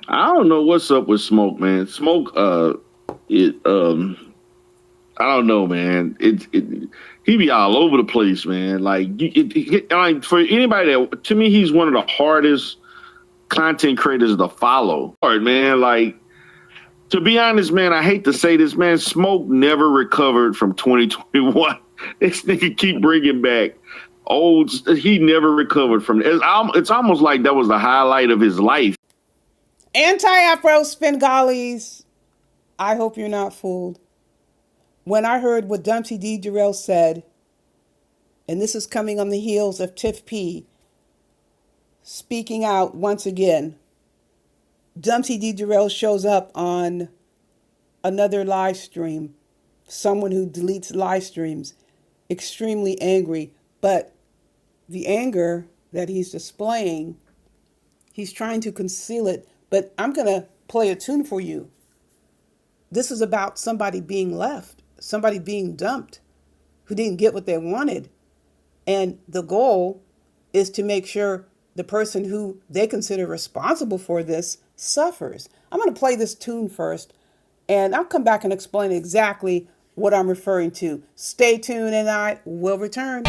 I don't know what's up with Smoke, man. Smoke, it, I don't know, man. He be all over the place, man. Like, like for anybody that, to me, he's one of the hardest content creators to follow. Hard, man. Like, to be honest, man, I hate to say this, man. Smoke never recovered from 2021. This nigga keep bringing back old. He never recovered from it. It's almost like that was the highlight of his life. Anti-Afro Spengalis, I hope you're not fooled. When I heard what Dumpsey D. Durrell said, and this is coming on the heels of Tiff P speaking out once again, Dumpsey D. Durrell shows up on another live stream, someone who deletes live streams, extremely angry. But the anger that he's displaying, he's trying to conceal it. But I'm going to play a tune for you. This is about somebody being left, somebody being dumped, who didn't get what they wanted. And the goal is to make sure the person who they consider responsible for this suffers. I'm going to play this tune first, and I'll come back and explain exactly what I'm referring to. Stay tuned, and I will return.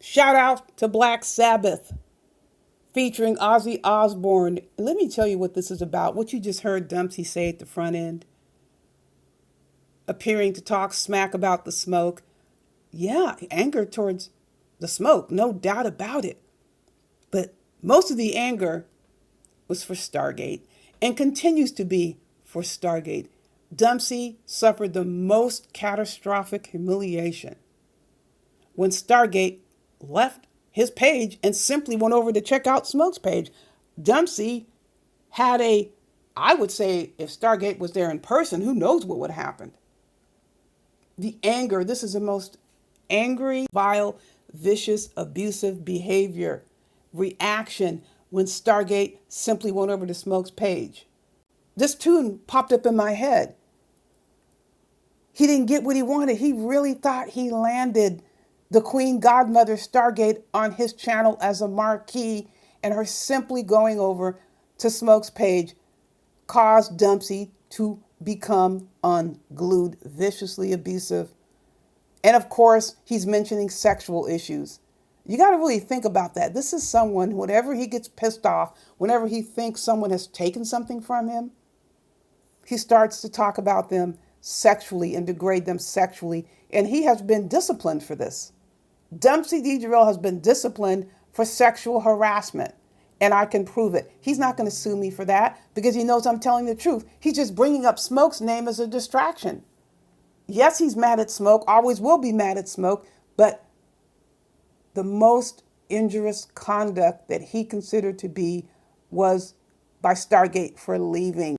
Shout out to Black Sabbath featuring Ozzy Osbourne. Let me tell you what this is about. What you just heard Dumpsey say at the front end, appearing to talk smack about the smoke. Yeah, anger towards the smoke, no doubt about it. But most of the anger was for Stargate and continues to be for Stargate. Dumpsey suffered the most catastrophic humiliation when Stargate left his page and simply went over to check out Smoke's page. Dumpsey had I would say if Stargate was there in person, who knows what would happen. The anger, this is the most angry, vile, vicious, abusive behavior, reaction when Stargate simply went over to Smoke's page. This tune popped up in my head. He didn't get what he wanted. He really thought he landed the Queen Godmother Stargate on his channel as a marquee, and her simply going over to Smoke's page caused Dumpsey to become unglued, viciously abusive. And of course, he's mentioning sexual issues. You got to really think about that. This is someone, whenever he gets pissed off, whenever he thinks someone has taken something from him, he starts to talk about them sexually and degrade them sexually. And he has been disciplined for this. Dumpsey D. Jarrell has been disciplined for sexual harassment. And I can prove it. He's not going to sue me for that because he knows I'm telling the truth. He's just bringing up Smoke's name as a distraction. Yes, he's mad at Smoke, always will be mad at Smoke, but the most injurious conduct that he considered to be was by Stargate for leaving.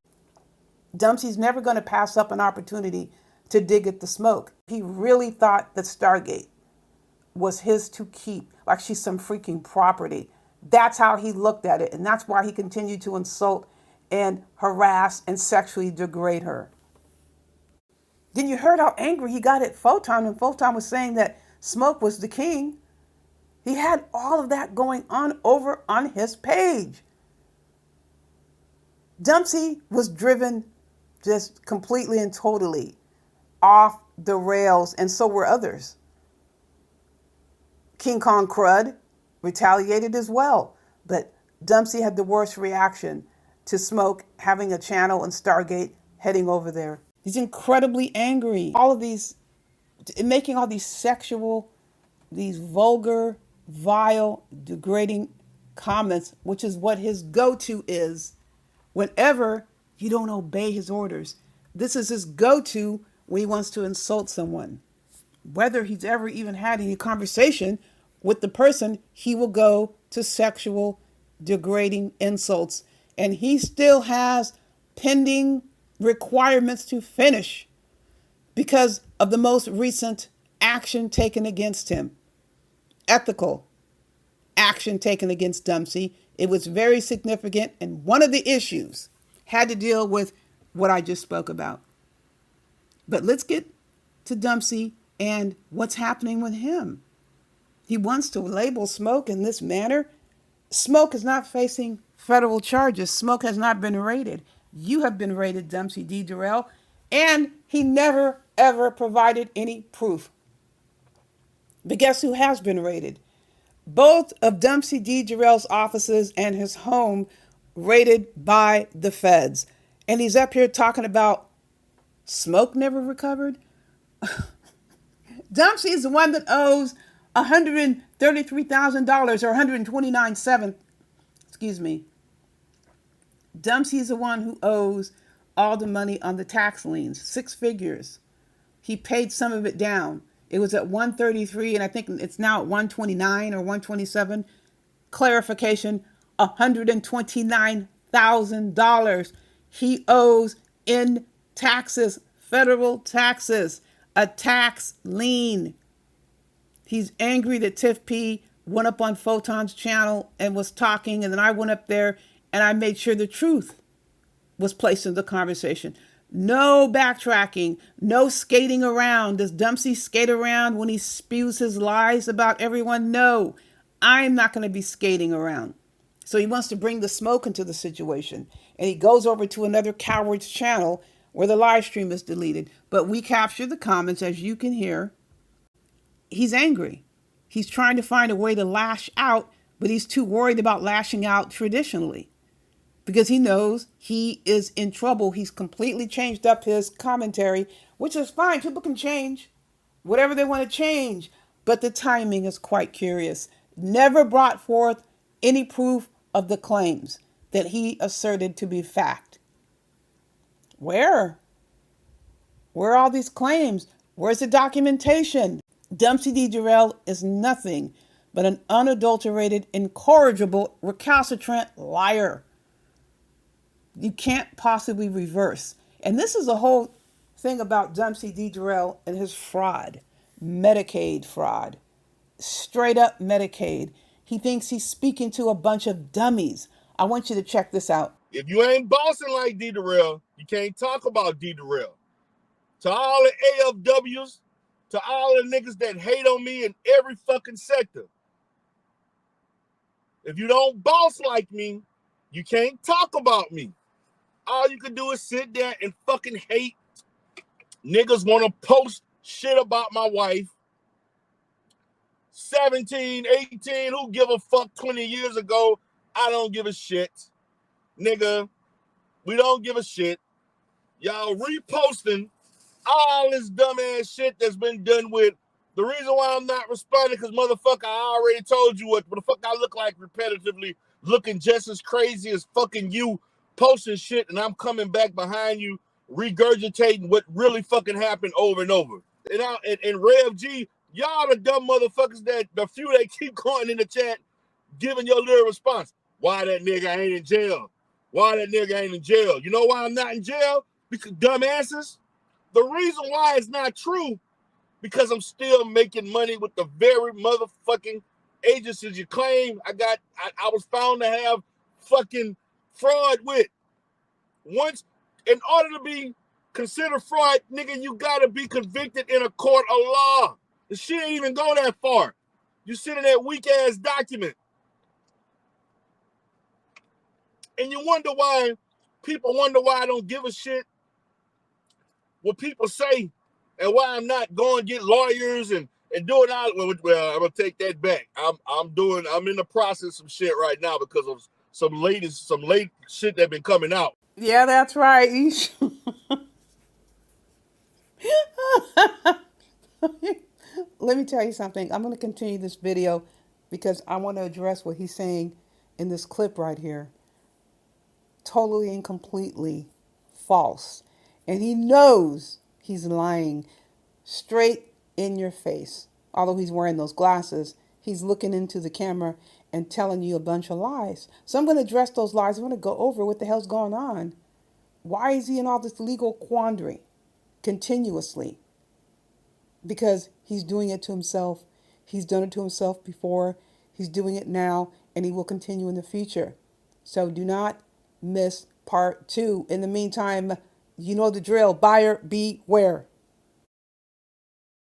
Dumpsey's never going to pass up an opportunity to dig at the Smoke. He really thought that Stargate was his to keep, like she's some freaking property. That's how he looked at it, and that's why he continued to insult and harass and sexually degrade her. Then you heard how angry he got at Photon when Photon was saying that Smoke was the king. He had all of that going on over on his page. Dumpsey was driven just completely and totally off the rails, and so were others. King Kong Crud retaliated as well, but Dumpsey had the worst reaction to Smoke having a channel and Stargate heading over there. He's incredibly angry. All of these, making all these sexual, these vulgar, vile, degrading comments, which is what his go-to is whenever you don't obey his orders. This is his go-to when he wants to insult someone. Whether he's ever even had any conversation with the person, he will go to sexual, degrading insults. And he still has pending requirements to finish because of the most recent action taken against him. Ethical action taken against Dumpsey. It was very significant, and one of the issues had to deal with what I just spoke about. But let's get to Dumpsey and what's happening with him. He wants to label Smoke in this manner. Smoke is not facing federal charges. Smoke has not been raided. You have been raided, Dumpsey D. Jarrell, and he never, ever provided any proof. But guess who has been raided? Both of Dumpsey D. Jarrell's offices and his home raided by the feds. And he's up here talking about Smoke never recovered. Dumpsey is the one that owes $133,000 or $129,700. Excuse me. Dumpsey is the one who owes all the money on the tax liens, 6 figures. He paid some of it down. It was at 133, and I think it's now at 129 or 127. Clarification, $129,000 he owes in taxes, federal taxes, a tax lien. He's angry that Tiff P went up on Photon's channel and was talking, and then I went up there and I made sure the truth was placed in the conversation. No backtracking, no skating around. Does Dumpsey skate around when he spews his lies about everyone? No, I'm not going to be skating around. So he wants to bring the Smoke into the situation. And he goes over to another coward's channel where the live stream is deleted. But we capture the comments, as you can hear. He's angry. He's trying to find a way to lash out, but he's too worried about lashing out traditionally because he knows he is in trouble. He's completely changed up his commentary, which is fine. People can change whatever they want to change, but the timing is quite curious. Never brought forth any proof of the claims that he asserted to be fact. Where? Where are all these claims? Where's the documentation? Dumpsey D. Jarrell is nothing but an unadulterated, incorrigible, recalcitrant liar. You can't possibly reverse. And this is the whole thing about Dumpsey D. Jarrell and his fraud, Medicaid fraud, straight up Medicaid. He thinks he's speaking to a bunch of dummies. I want you to check this out. If you ain't bossing like D. Jarrell, you can't talk about D. Jarrell. To all the AFWs, to all the niggas that hate on me in every fucking sector. If you don't boss like me, you can't talk about me. All you can do is sit there and fucking hate. Niggas want to post shit about my wife. 17, 18, who give a fuck 20 years ago? I don't give a shit. Nigga, we don't give a shit. Y'all reposting all this dumbass shit that's been done with. The reason why I'm not responding, because motherfucker, I already told you what the fuck I look like repetitively, looking just as crazy as fucking you, posting shit, and I'm coming back behind you, regurgitating what really fucking happened over and over. And Rev G, y'all the dumb motherfuckers that the few that keep going in the chat, giving your little response. Why that nigga ain't in jail? Why that nigga ain't in jail? You know why I'm not in jail? Because dumbasses. The reason why it's not true, because I'm still making money with the very motherfucking agencies you claim I was found to have fucking fraud with. Once, in order to be considered fraud, nigga, you gotta be convicted in a court of law. The shit ain't even go that far. You sit in that weak ass document. And you wonder why people wonder why I don't give a shit what people say and why I'm not going to get lawyers and doing all. Well, I'm gonna take that back. I'm in the process of some shit right now because of some late shit that been coming out. Yeah, that's right. Ish. Let me tell you something. I'm going to continue this video because I want to address what he's saying in this clip right here. Totally and completely false. And he knows he's lying straight in your face. Although he's wearing those glasses, he's looking into the camera and telling you a bunch of lies. So I'm going to address those lies. I'm going to go over what the hell's going on. Why is he in all this legal quandary continuously? Because he's doing it to himself. He's done it to himself before. He's doing it now, and he will continue in the future. So do not miss part 2. In the meantime, you know the drill. Buyer beware.